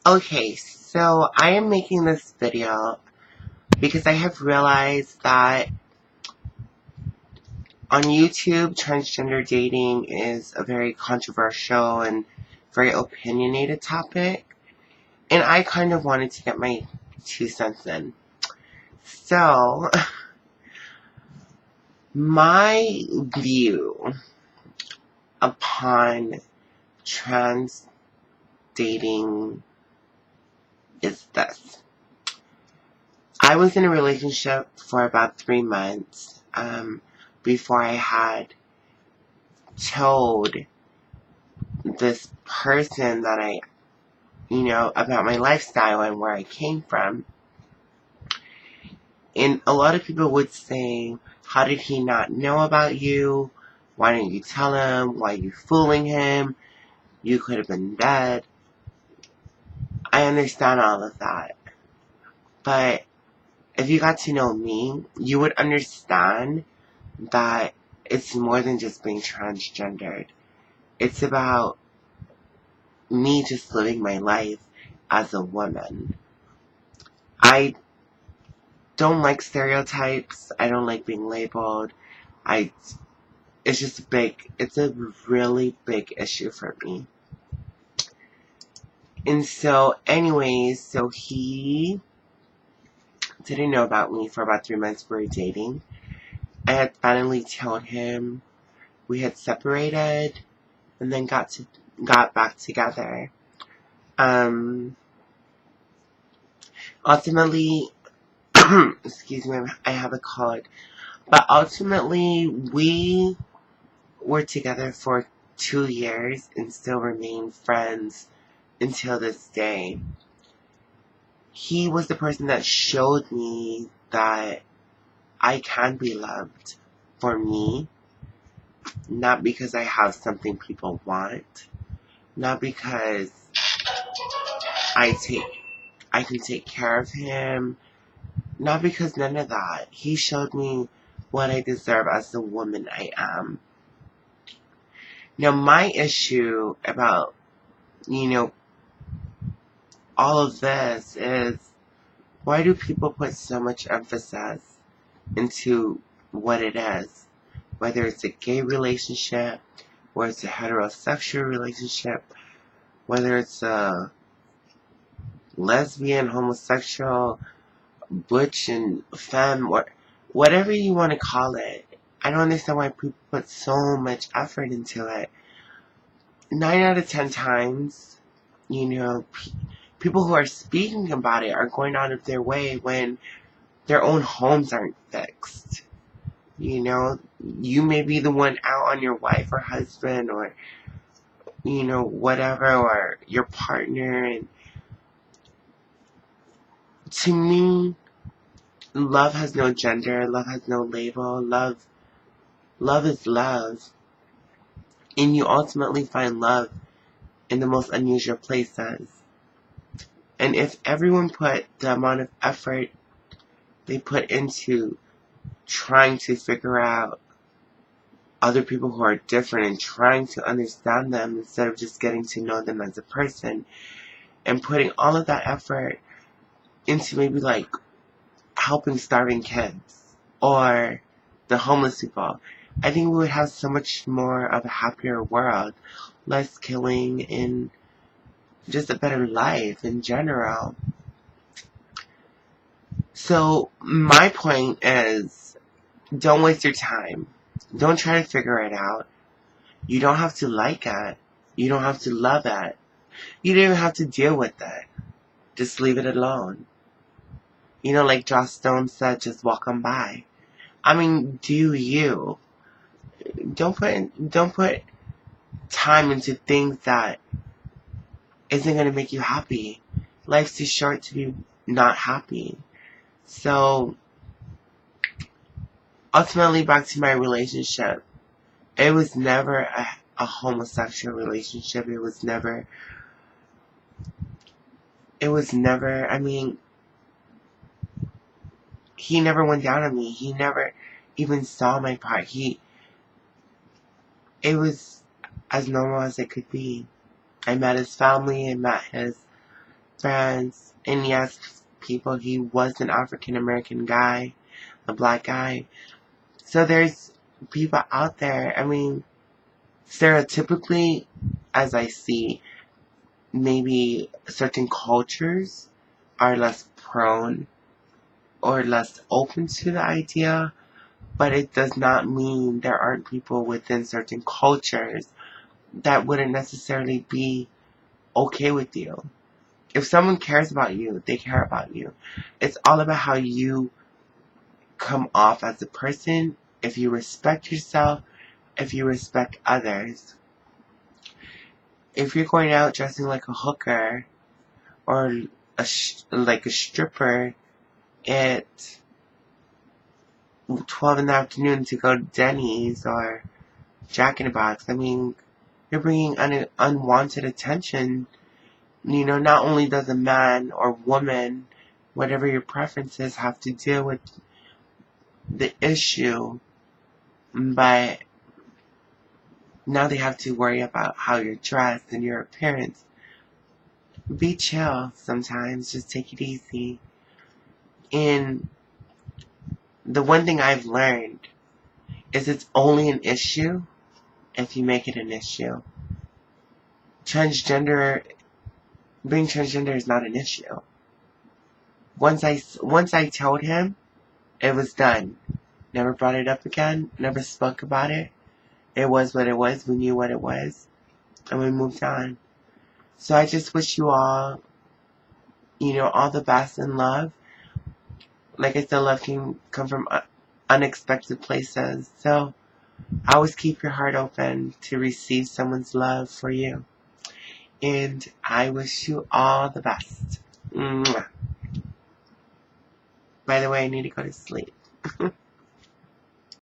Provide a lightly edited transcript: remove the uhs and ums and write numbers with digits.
Okay, so I am making this video because I have realized that on YouTube, transgender dating is a very controversial and very opinionated topic, and I kind of wanted to get my 2 cents in. So, my view upon trans dating is this. I was in a relationship for about 3 months before I had told this person that about my lifestyle and where I came from. And a lot of people would say, how did he not know about you? Why didn't you tell him? Why are you fooling him? You could have been dead. I understand all of that. But if you got to know me, you would understand that it's more than just being transgendered. It's about me just living my life as a woman. I don't like stereotypes. I don't like being labeled. It's a really big issue for me. And so anyways, so he didn't know about me for about 3 months. We were dating. I had finally told him we had separated and then got back together. Ultimately, excuse me, I have a cold. But ultimately, we were together for 2 years and still remain friends until this day. He was the person that showed me that I can be loved for me, not because I have something people want, not because I can take care of him, not because none of that. He showed me what I deserve as the woman I am. Now, my issue about, all of this is, why do people put so much emphasis into what it is? Whether it's a gay relationship, or it's a heterosexual relationship, whether it's a lesbian, homosexual, butch and femme, or whatever you want to call it. I don't understand why people put so much effort into it. 9 out of 10 times, people who are speaking about it are going out of their way when their own homes aren't fixed. You may be the one out on your wife or husband or, whatever, or your partner. And to me, love has no gender, love has no label, love is love. And you ultimately find love in the most unusual places. And if everyone put the amount of effort they put into trying to figure out other people who are different and trying to understand them instead of just getting to know them as a person, and putting all of that effort into maybe like helping starving kids or the homeless people, I think we would have so much more of a happier world, less killing, and just a better life in general. So my point is, don't waste your time. Don't try to figure it out. You don't have to like it. You don't have to love it. You don't even have to deal with it. Just leave it alone. Like Joss Stone said, just walk on by. I mean, do you? Don't put time into things that isn't going to make you happy. Life's too short to be not happy. So, ultimately, back to my relationship. It was never a homosexual relationship. It was never, I mean, he never went down on me. He never even saw my part. It was as normal as it could be. I met his family, I met his friends, and he asked people, he was an African American guy, a black guy. So there's people out there. I mean, stereotypically, as I see, maybe certain cultures are less prone or less open to the idea, but it does not mean there aren't people within certain cultures that wouldn't necessarily be okay with you. If someone cares about you, they care about you. It's all about how you come off as a person, if you respect yourself, if you respect others. If you're going out dressing like a hooker or like a stripper at 12 in the afternoon to go to Denny's or Jack in the Box, I mean, you're bringing unwanted attention. You know, not only does a man or woman, whatever your preferences, have to deal with the issue, but now they have to worry about how you're dressed and your appearance. Be chill sometimes. Just take it easy. And the one thing I've learned is it's only an issue if you make it an issue. Transgender, being transgender is not an issue. Once I told him, it was done. Never brought it up again. Never spoke about it. It was what it was. We knew what it was. And we moved on. So I just wish you all, all the best in love. Like I said, love can come from unexpected places. So always keep your heart open to receive someone's love for you. And I wish you all the best. Mwah. By the way, I need to go to sleep.